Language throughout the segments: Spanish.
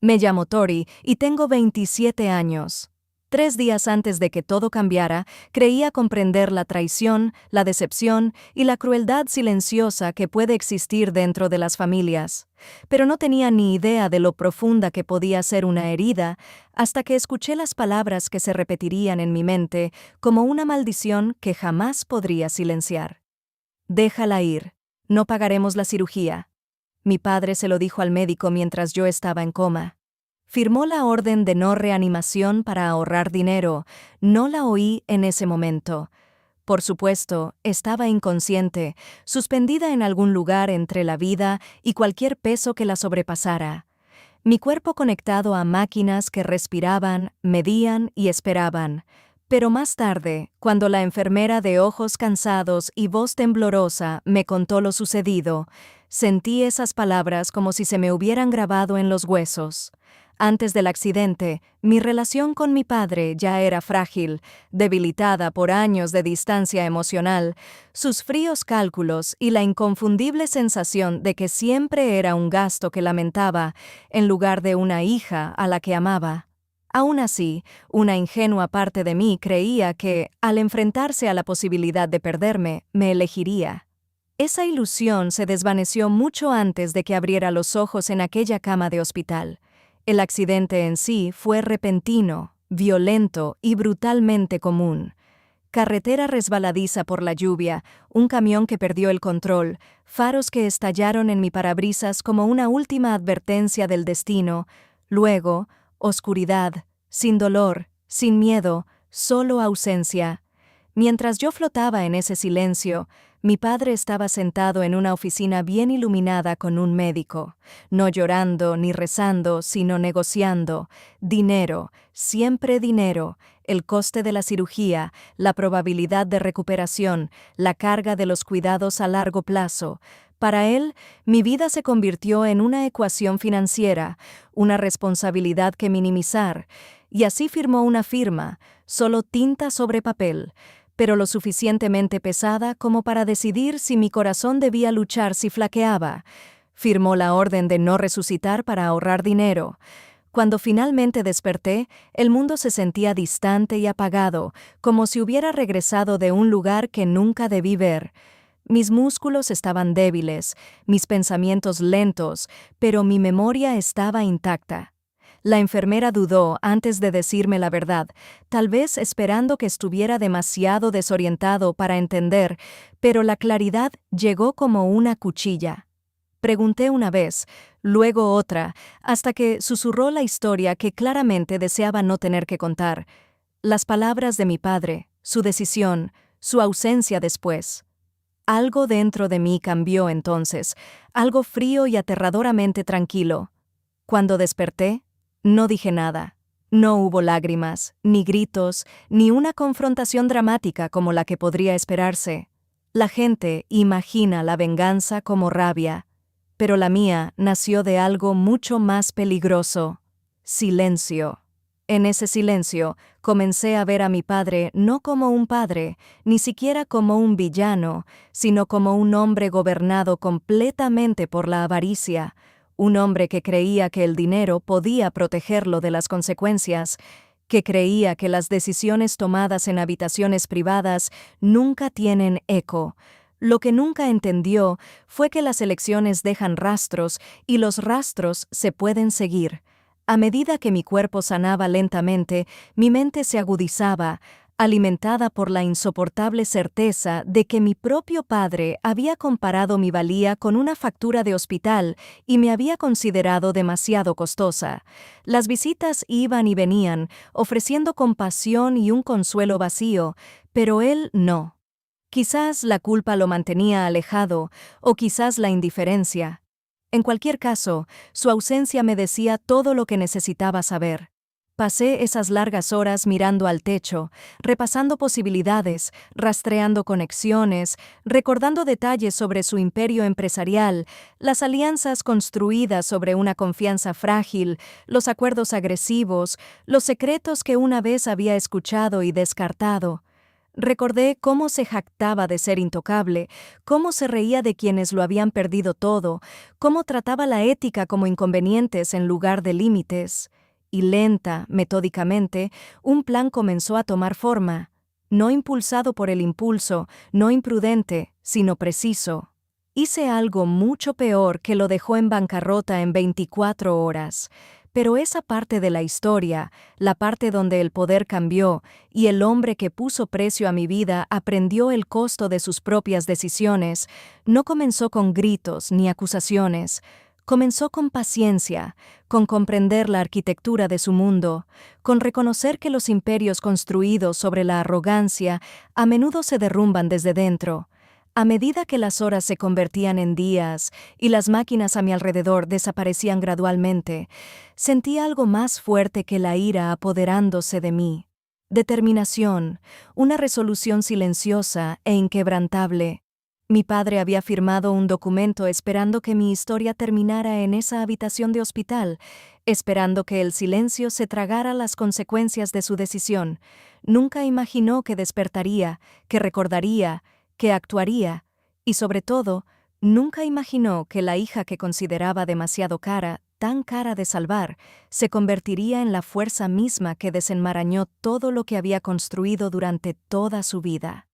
Me llamo Tori y tengo 27 años. 3 días antes de que todo cambiara, creía comprender la traición, la decepción y la crueldad silenciosa que puede existir dentro de las familias. Pero no tenía ni idea de lo profunda que podía ser una herida hasta que escuché las palabras que se repetirían en mi mente como una maldición que jamás podría silenciar. Déjala ir. No pagaremos la cirugía. Mi padre se lo dijo al médico mientras yo estaba en coma. Firmó la orden de no reanimación para ahorrar dinero. No la oí en ese momento. Por supuesto, estaba inconsciente, suspendida en algún lugar entre la vida y cualquier peso que la sobrepasara. Mi cuerpo conectado a máquinas que respiraban, medían y esperaban. Pero más tarde, cuando la enfermera de ojos cansados y voz temblorosa me contó lo sucedido, sentí esas palabras como si se me hubieran grabado en los huesos. Antes del accidente, mi relación con mi padre ya era frágil, debilitada por años de distancia emocional, sus fríos cálculos y la inconfundible sensación de que siempre era un gasto que lamentaba, en lugar de una hija a la que amaba. Aún así, una ingenua parte de mí creía que, al enfrentarse a la posibilidad de perderme, me elegiría. Esa ilusión se desvaneció mucho antes de que abriera los ojos en aquella cama de hospital. El accidente en sí fue repentino, violento y brutalmente común. Carretera resbaladiza por la lluvia, un camión que perdió el control, faros que estallaron en mi parabrisas como una última advertencia del destino, luego, oscuridad, sin dolor, sin miedo, solo ausencia. Mientras yo flotaba en ese silencio, mi padre estaba sentado en una oficina bien iluminada con un médico, no llorando ni rezando, sino negociando. Dinero, siempre dinero, el coste de la cirugía, la probabilidad de recuperación, la carga de los cuidados a largo plazo. Para él, mi vida se convirtió en una ecuación financiera, una responsabilidad que minimizar, y así firmó una firma, solo tinta sobre papel, pero lo suficientemente pesada como para decidir si mi corazón debía luchar si flaqueaba. Firmó la orden de no resucitar para ahorrar dinero. Cuando finalmente desperté, el mundo se sentía distante y apagado, como si hubiera regresado de un lugar que nunca debí ver. Mis músculos estaban débiles, mis pensamientos lentos, pero mi memoria estaba intacta. La enfermera dudó antes de decirme la verdad, tal vez esperando que estuviera demasiado desorientado para entender, pero la claridad llegó como una cuchilla. Pregunté una vez, luego otra, hasta que susurró la historia que claramente deseaba no tener que contar. Las palabras de mi padre, su decisión, su ausencia después. Algo dentro de mí cambió entonces, algo frío y aterradoramente tranquilo. Cuando desperté, no dije nada. No hubo lágrimas, ni gritos, ni una confrontación dramática como la que podría esperarse. La gente imagina la venganza como rabia, pero la mía nació de algo mucho más peligroso: silencio. En ese silencio, comencé a ver a mi padre no como un padre, ni siquiera como un villano, sino como un hombre gobernado completamente por la avaricia, un hombre que creía que el dinero podía protegerlo de las consecuencias, que creía que las decisiones tomadas en habitaciones privadas nunca tienen eco. Lo que nunca entendió fue que las elecciones dejan rastros y los rastros se pueden seguir. A medida que mi cuerpo sanaba lentamente, mi mente se agudizaba, alimentada por la insoportable certeza de que mi propio padre había comparado mi valía con una factura de hospital y me había considerado demasiado costosa. Las visitas iban y venían, ofreciendo compasión y un consuelo vacío, pero él no. Quizás la culpa lo mantenía alejado, o quizás la indiferencia. En cualquier caso, su ausencia me decía todo lo que necesitaba saber. Pasé esas largas horas mirando al techo, repasando posibilidades, rastreando conexiones, recordando detalles sobre su imperio empresarial, las alianzas construidas sobre una confianza frágil, los acuerdos agresivos, los secretos que una vez había escuchado y descartado. Recordé cómo se jactaba de ser intocable, cómo se reía de quienes lo habían perdido todo, cómo trataba la ética como inconvenientes en lugar de límites. Y lenta, metódicamente, un plan comenzó a tomar forma, no impulsado por el impulso, no imprudente, sino preciso. Hice algo mucho peor que lo dejó en bancarrota en 24 horas. Pero esa parte de la historia, la parte donde el poder cambió y el hombre que puso precio a mi vida aprendió el costo de sus propias decisiones, no comenzó con gritos ni acusaciones. Comenzó con paciencia, con comprender la arquitectura de su mundo, con reconocer que los imperios construidos sobre la arrogancia a menudo se derrumban desde dentro. A medida que las horas se convertían en días y las máquinas a mi alrededor desaparecían gradualmente, sentí algo más fuerte que la ira apoderándose de mí. Determinación, una resolución silenciosa e inquebrantable. Mi padre había firmado un documento esperando que mi historia terminara en esa habitación de hospital, esperando que el silencio se tragara las consecuencias de su decisión. Nunca imaginó que despertaría, que recordaría, que actuaría, y sobre todo, nunca imaginó que la hija que consideraba demasiado cara, tan cara de salvar, se convertiría en la fuerza misma que desenmarañó todo lo que había construido durante toda su vida.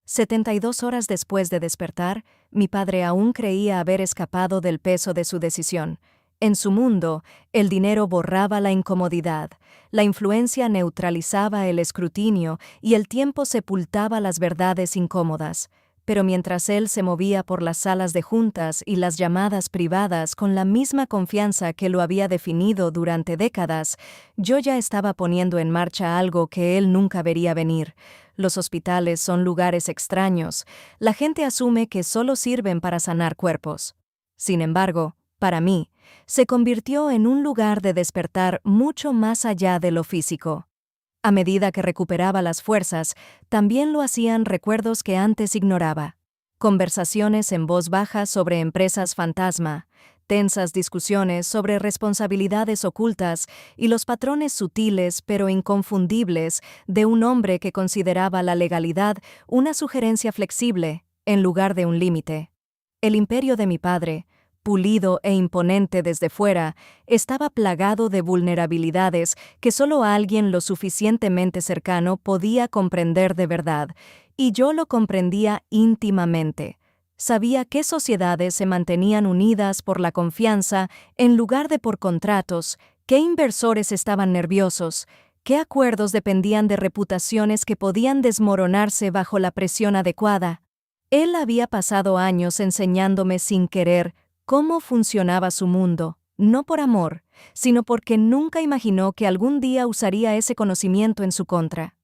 72 horas después de despertar, mi padre aún creía haber escapado del peso de su decisión. En su mundo, el dinero borraba la incomodidad, la influencia neutralizaba el escrutinio y el tiempo sepultaba las verdades incómodas. Pero mientras él se movía por las salas de juntas y las llamadas privadas con la misma confianza que lo había definido durante décadas, yo ya estaba poniendo en marcha algo que él nunca vería venir. Los hospitales son lugares extraños. La gente asume que solo sirven para sanar cuerpos. Sin embargo, para mí, se convirtió en un lugar de despertar mucho más allá de lo físico. A medida que recuperaba las fuerzas, también lo hacían recuerdos que antes ignoraba. Conversaciones en voz baja sobre empresas fantasma, tensas discusiones sobre responsabilidades ocultas y los patrones sutiles pero inconfundibles de un hombre que consideraba la legalidad una sugerencia flexible en lugar de un límite. El imperio de mi padre, pulido e imponente desde fuera, estaba plagado de vulnerabilidades que solo alguien lo suficientemente cercano podía comprender de verdad, y yo lo comprendía íntimamente. Sabía qué sociedades se mantenían unidas por la confianza en lugar de por contratos, qué inversores estaban nerviosos, qué acuerdos dependían de reputaciones que podían desmoronarse bajo la presión adecuada. Él había pasado años enseñándome sin querer cómo funcionaba su mundo, no por amor, sino porque nunca imaginó que algún día usaría ese conocimiento en su contra.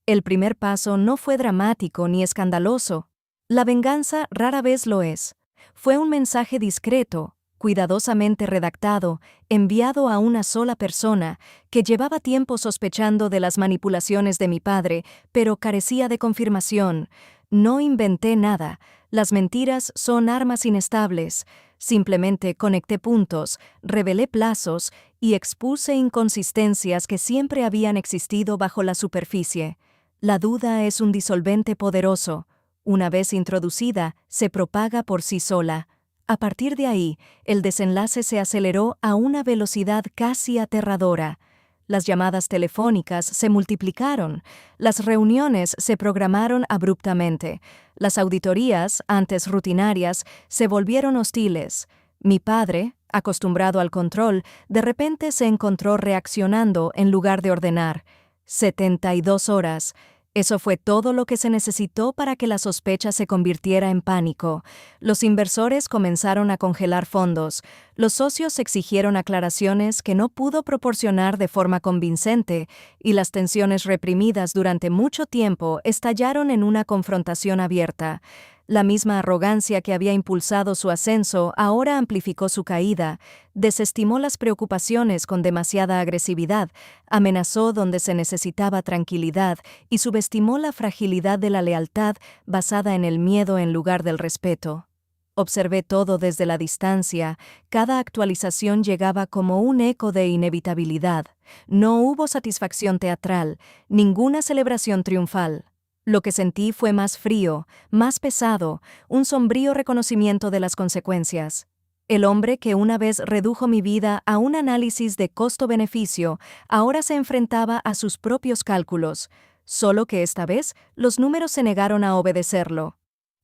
El primer paso no fue dramático ni escandaloso. La venganza rara vez lo es. Fue un mensaje discreto, cuidadosamente redactado, enviado a una sola persona, que llevaba tiempo sospechando de las manipulaciones de mi padre, pero carecía de confirmación. No inventé nada. Las mentiras son armas inestables. Simplemente conecté puntos, revelé plazos y expuse inconsistencias que siempre habían existido bajo la superficie. La duda es un disolvente poderoso. Una vez introducida, se propaga por sí sola. A partir de ahí, el desenlace se aceleró a una velocidad casi aterradora. Las llamadas telefónicas se multiplicaron, las reuniones se programaron abruptamente, las auditorías, antes rutinarias, se volvieron hostiles. Mi padre, acostumbrado al control, de repente se encontró reaccionando en lugar de ordenar. 72 horas. Eso fue todo lo que se necesitó para que la sospecha se convirtiera en pánico. Los inversores comenzaron a congelar fondos. Los socios exigieron aclaraciones que no pudo proporcionar de forma convincente, y las tensiones reprimidas durante mucho tiempo estallaron en una confrontación abierta. La misma arrogancia que había impulsado su ascenso ahora amplificó su caída, desestimó las preocupaciones con demasiada agresividad, amenazó donde se necesitaba tranquilidad y subestimó la fragilidad de la lealtad basada en el miedo en lugar del respeto. Observé todo desde la distancia, cada actualización llegaba como un eco de inevitabilidad. No hubo satisfacción teatral, ninguna celebración triunfal. Lo que sentí fue más frío, más pesado, un sombrío reconocimiento de las consecuencias. El hombre que una vez redujo mi vida a un análisis de costo-beneficio, ahora se enfrentaba a sus propios cálculos, solo que esta vez los números se negaron a obedecerlo.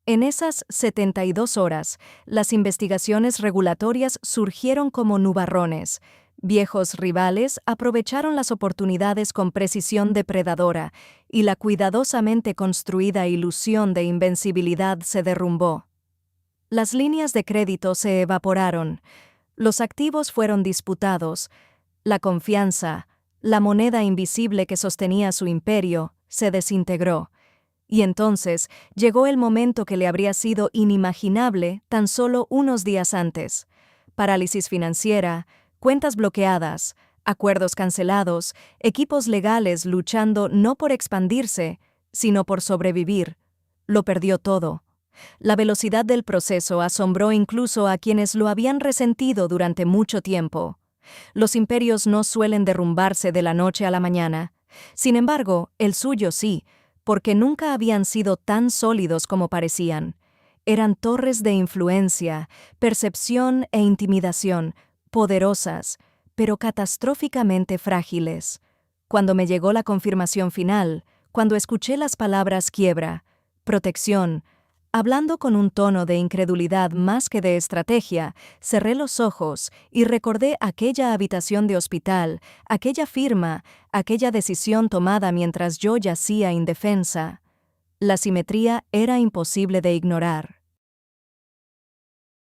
En esas 72 horas, las investigaciones regulatorias surgieron como nubarrones. Viejos rivales aprovecharon las oportunidades con precisión depredadora, y la cuidadosamente construida ilusión de invencibilidad se derrumbó. Las líneas de crédito se evaporaron, los activos fueron disputados, la confianza, la moneda invisible que sostenía su imperio, se desintegró. Y entonces llegó el momento que le habría sido inimaginable tan solo unos días antes. Parálisis financiera, cuentas bloqueadas, acuerdos cancelados, equipos legales luchando no por expandirse, sino por sobrevivir. Lo perdió todo. La velocidad del proceso asombró incluso a quienes lo habían resentido durante mucho tiempo. Los imperios no suelen derrumbarse de la noche a la mañana. Sin embargo, el suyo sí, porque nunca habían sido tan sólidos como parecían. Eran torres de influencia, percepción e intimidación, poderosas, pero catastróficamente frágiles. Cuando me llegó la confirmación final, cuando escuché las palabras quiebra, protección, hablando con un tono de incredulidad más que de estrategia, cerré los ojos y recordé aquella habitación de hospital, aquella firma, aquella decisión tomada mientras yo yacía indefensa. La simetría era imposible de ignorar.